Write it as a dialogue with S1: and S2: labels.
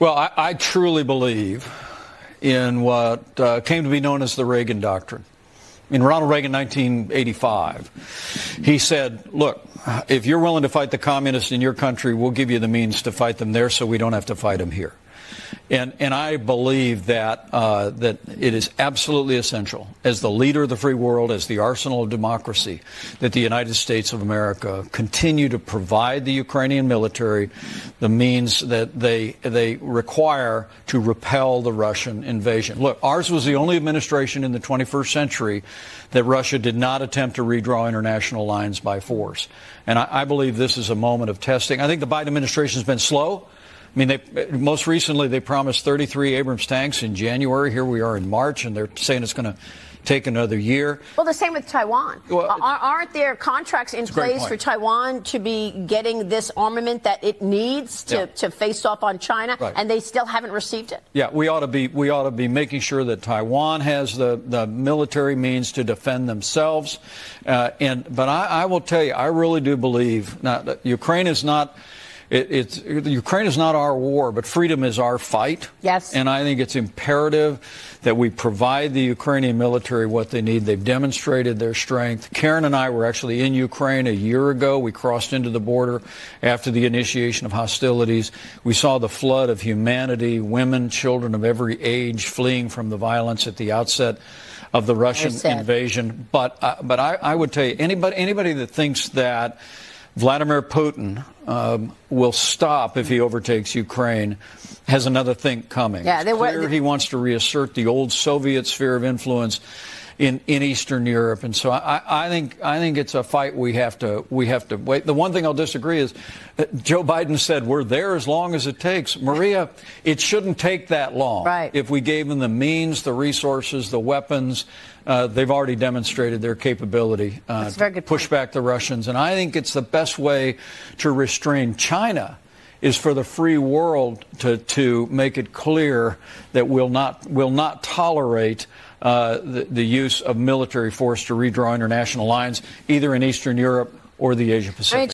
S1: Well, I truly believe in what came to be known as the Reagan Doctrine. In Ronald Reagan, 1985, he said, look, if you're willing to fight the communists in your country, we'll give you the means to fight them there so we don't have to fight them here. And I believe that that it is absolutely essential, as the leader of the free world, as the arsenal of democracy, that the United States of America continue to provide the Ukrainian military the means that they require to repel the Russian invasion. Look, ours was the only administration in the 21st century that Russia did not attempt to redraw international lines by force. And I believe this is a moment of testing. I think the Biden administration has been slow. I mean, most recently they promised 33 Abrams tanks in January. Here we are in March, and they're saying it's going to take another year.
S2: Well, the same with Taiwan. Well, aren't there contracts in place for Taiwan to be getting this armament that it needs to face off on China, and they still haven't received it?
S1: Yeah, we ought to be making sure that Taiwan has the military means to defend themselves. But I will tell you, I really do believe now Ukraine is not. Ukraine is not our war, but freedom is our fight.
S2: Yes.
S1: And I think it's imperative that we provide the Ukrainian military what they need. They've demonstrated their strength. Karen and I were actually in Ukraine a year ago. We crossed into the border after the initiation of hostilities. We saw the flood of humanity, women, children of every age fleeing from the violence at the outset of the Russian invasion. But I would tell you, anybody that thinks that Vladimir Putin will stop if he overtakes Ukraine has another thing coming.
S2: Yeah,
S1: it's clear he wants to reassert the old Soviet sphere of influence in Eastern Europe, and so I think it's a fight we have to wait. The one thing I'll disagree is Joe Biden said we're there as long as it takes. Maria, it shouldn't take that long.
S2: Right.
S1: If we gave them the means, the resources, the weapons, they've already demonstrated their capability to push back the Russians, and I think it's the best way to restrain China is for the free world to make it clear that we'll not tolerate the use of military force to redraw international lines, either in Eastern Europe or the Asia Pacific.